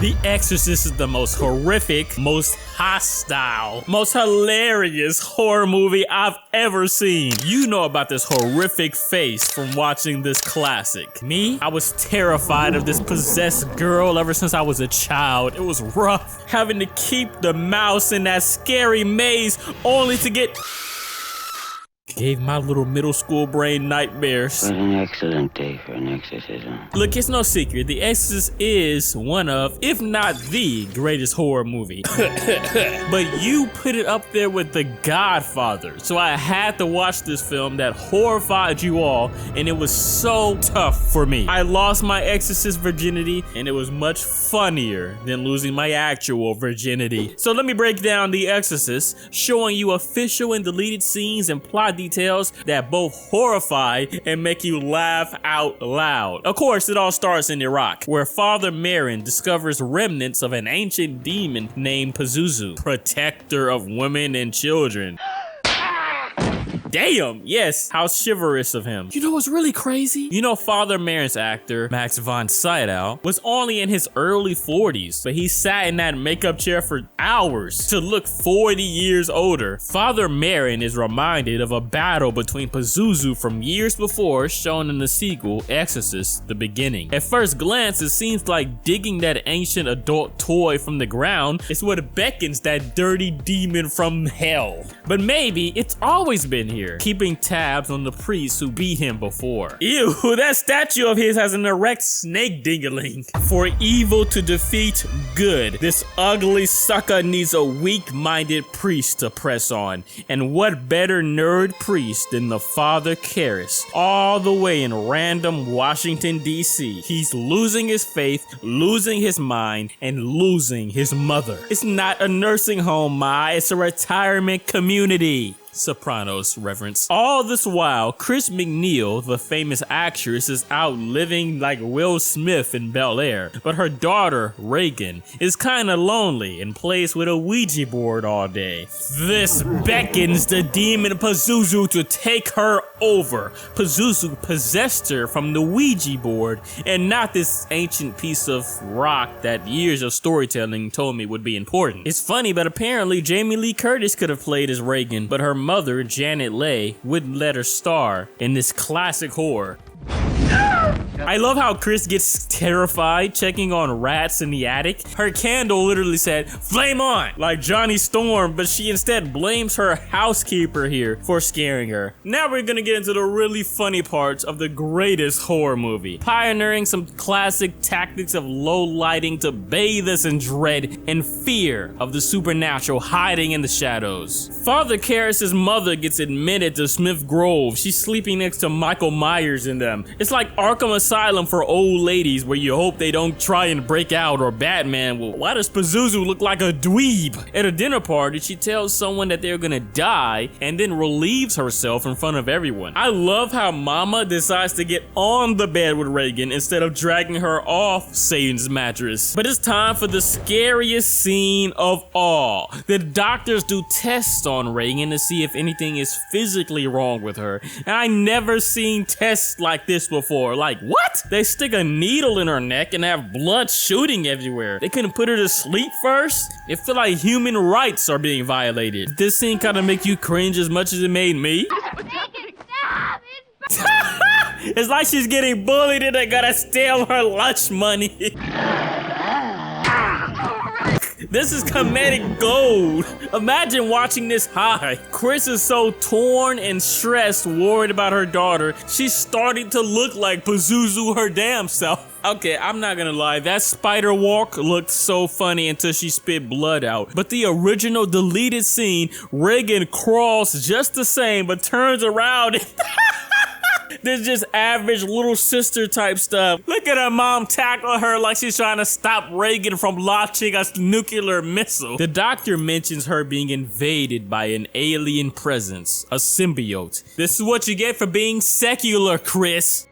The Exorcist is the most horrific, most hostile, most hilarious horror movie I've ever seen. You know about this horrific face from watching this classic. Me? I was terrified of this possessed girl ever since I was a child. It was rough having to keep the mouse in that scary maze only to get... Gave my little middle school brain nightmares. What an excellent day for an exorcism. Look, it's no secret, The Exorcist is one of, if not the greatest horror movie. But you put it up there with The Godfather. So I had to watch this film that horrified you all, and it was so tough for me. I lost my Exorcist virginity, and it was much funnier than losing my actual virginity. So let me break down The Exorcist, showing you official and deleted scenes and plot details that both horrify and make you laugh out loud. Of course, it all starts in Iraq, where Father Merrin discovers remnants of an ancient demon named Pazuzu, protector of women and children. Damn, yes, how chivalrous of him. You know what's really crazy? You know Father Merrin's actor, Max von Sydow, was only in his early 40s, but he sat in that makeup chair for hours to look 40 years older. Father Merrin is reminded of a battle between Pazuzu from years before, shown in the sequel, Exorcist: The Beginning. At first glance, it seems like digging that ancient adult toy from the ground is what beckons that dirty demon from hell. But maybe it's always been here, keeping tabs on the priests who beat him before. Ew, that statue of his has an erect snake dingling. For evil to defeat good, this ugly sucker needs a weak-minded priest to press on. And what better nerd priest than the Father Karras, all the way in random Washington, D.C. He's losing his faith, losing his mind, and losing his mother. It's not a nursing home, Ma, it's a retirement community. Sopranos reference. All this while, Chris McNeil, the famous actress, is out living like Will Smith in Bel Air, but her daughter, Reagan, is kinda lonely and plays with a Ouija board all day. This beckons the demon Pazuzu to take her over. Pazuzu possessed her from the Ouija board and not this ancient piece of rock that years of storytelling told me would be important. It's funny, but apparently Jamie Lee Curtis could have played as Reagan, but her mother, Janet Leigh, wouldn't let her star in this classic horror. I love how Chris gets terrified checking on rats in the attic. Her candle literally said, "Flame on," like Johnny Storm, but she instead blames her housekeeper here for scaring her. Now we're gonna get into the really funny parts of the greatest horror movie, pioneering some classic tactics of low lighting to bathe us in dread and fear of the supernatural hiding in the shadows. Father Karras' mother gets admitted to Smith Grove. She's sleeping next to Michael Myers in them. It's like Arkham Asylum for old ladies where you hope they don't try and break out, or Batman. Well, why does Pazuzu look like a dweeb? At a dinner party, she tells someone that they're gonna die and then relieves herself in front of everyone. I love how Mama decides to get on the bed with Reagan instead of dragging her off Satan's mattress. But it's time for the scariest scene of all. The doctors do tests on Reagan to see if anything is physically wrong with her, and I never seen tests like this before. Like, what? They stick a needle in her neck and have blood shooting everywhere. They couldn't put her to sleep first? It feel like human rights are being violated. Did this scene kind of make you cringe as much as it made me? It's like she's getting bullied and they gotta steal her lunch money. This is comedic gold. Imagine watching this high. Chris is so torn and stressed, worried about her daughter, she's starting to look like Pazuzu her damn self. Okay, I'm not gonna lie, that spider walk looked so funny until she spit blood out. But the original deleted scene, Reagan crawls just the same, but turns around and this is just average little sister type stuff. Look at her mom tackle her like she's trying to stop Reagan from launching a nuclear missile. The doctor mentions her being invaded by an alien presence, a symbiote. This is what you get for being secular, Chris.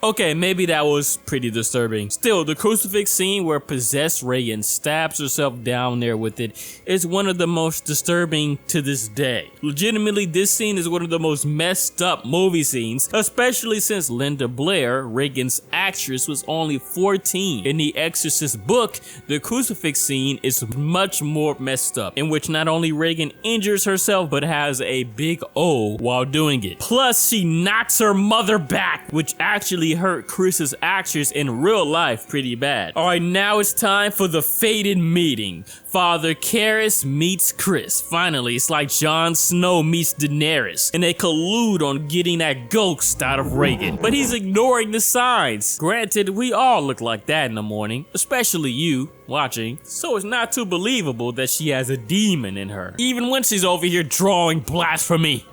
Okay, maybe that was pretty disturbing. Still, the crucifix scene where possessed Reagan stabs herself down there with it is one of the most disturbing to this day. Legitimately, this scene is one of the most messed up movie scenes, especially since Linda Blair, Reagan's actress, was only 14. In the Exorcist book, the crucifix scene is much more messed up, in which not only Reagan injures herself but has a big O while doing it. Plus, she knocks her mother back, which actually hurt Chris's actress in real life pretty bad. Alright, now it's time for the fated meeting. Father Karras meets Chris. Finally, it's like Jon Snow meets Daenerys, and they collude on getting that ghost out of Reagan. But he's ignoring the signs. Granted, we all look like that in the morning, especially you watching, so it's not too believable that she has a demon in her, even when she's over here drawing blasphemy.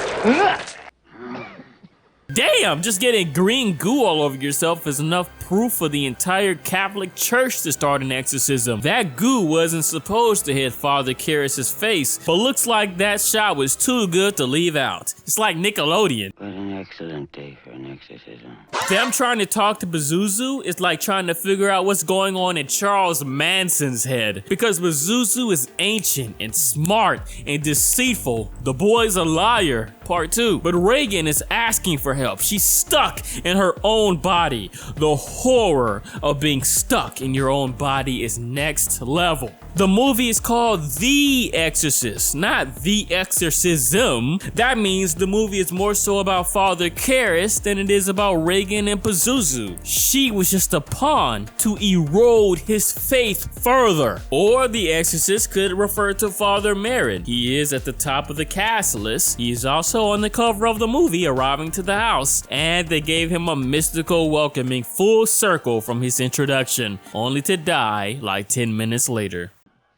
Damn, just getting green goo all over yourself is enough proof for the entire Catholic Church to start an exorcism. That goo wasn't supposed to hit Father Karras' face, but looks like that shot was too good to leave out. It's like Nickelodeon. What an excellent day for an exorcism. Them trying to talk to Pazuzu is like trying to figure out what's going on in Charles Manson's head. Because Pazuzu is ancient and smart and deceitful. The boy's a liar. Part 2. But Reagan is asking for help. She's stuck in her own body. The horror of being stuck in your own body is next level. The movie is called The Exorcist, not The Exorcism. That means the movie is more so about Father Karras than it is about Reagan and Pazuzu. She was just a pawn to erode his faith further. Or The Exorcist could refer to Father Merrin. He is at the top of the cast list. He is also on the cover of the movie arriving to the house, and they gave him a mystical welcoming full circle from his introduction, only to die like 10 minutes later.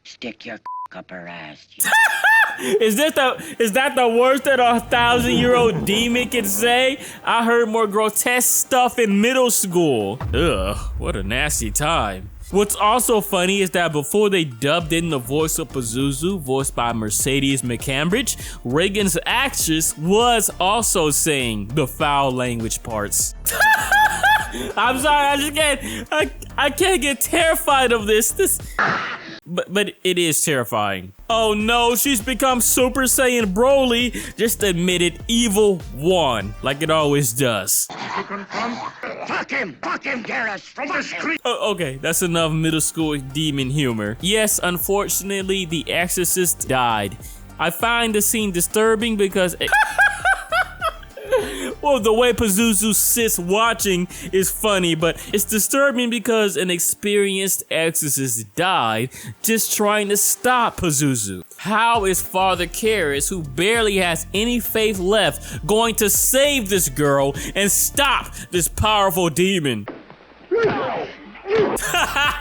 Stick your up her ass. Is that the worst that a 1,000-year-old demon can say? I heard more grotesque stuff in middle school. Ugh, what a nasty time. What's also funny is that before they dubbed in the voice of Pazuzu, voiced by Mercedes McCambridge, Reagan's actress was also saying the foul language parts. I'm sorry, I can't get terrified of this. But it is terrifying. Oh no, she's become Super Saiyan Broly. Just admit it, evil won, like it always does. Fuck him, Garrus, from the street. Okay, that's enough middle school demon humor. Yes, unfortunately, the Exorcist died. I find the scene disturbing because well, the way Pazuzu sits watching is funny, but it's disturbing because an experienced exorcist died just trying to stop Pazuzu. How is Father Karras, who barely has any faith left, going to save this girl and stop this powerful demon?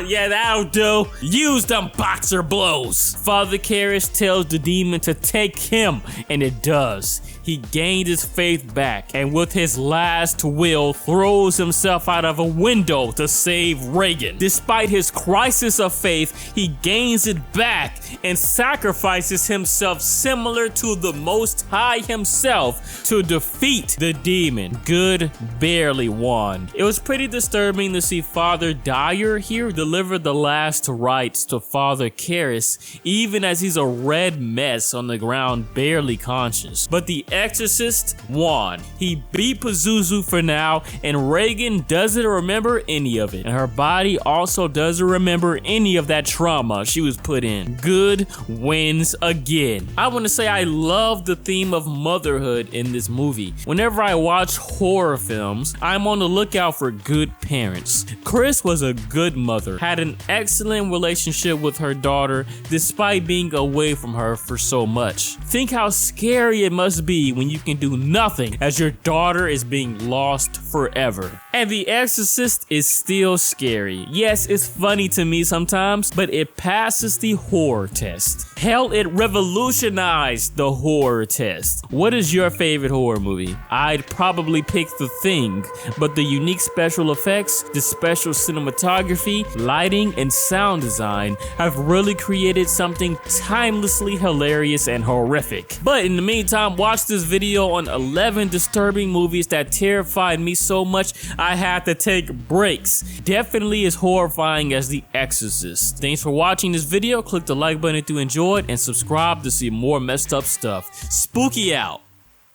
Yeah, that'll do. Use them boxer blows. Father Karras tells the demon to take him, and it does. He gained his faith back, and with his last will, throws himself out of a window to save Reagan. Despite his crisis of faith, he gains it back and sacrifices himself similar to the Most High himself to defeat the demon. Good barely won. It was pretty disturbing to see Father Dyer here deliver the last rites to Father Karras, even as he's a red mess on the ground, barely conscious. But the Exorcist won. He beat Pazuzu for now, and Reagan doesn't remember any of it. And her body also doesn't remember any of that trauma she was put in. Good wins again. I want to say I love the theme of motherhood in this movie. Whenever I watch horror films, I'm on the lookout for good parents. Chris was a good mother, had an excellent relationship with her daughter despite being away from her for so much. Think how scary it must be when you can do nothing as your daughter is being lost forever. And The Exorcist is still scary. Yes, it's funny to me sometimes, but it passes the horror test. Hell, it revolutionized the horror test. What is your favorite horror movie? I'd probably pick The Thing, but the unique special effects, the special cinematography, lighting, and sound design have really created something timelessly hilarious and horrific. But in the meantime, watch this video on 11 disturbing movies that terrified me so much I had to take breaks. Definitely as horrifying as The Exorcist. Thanks for watching this video. Click the like button if you enjoyed and subscribe to see more messed up stuff. Spooky out.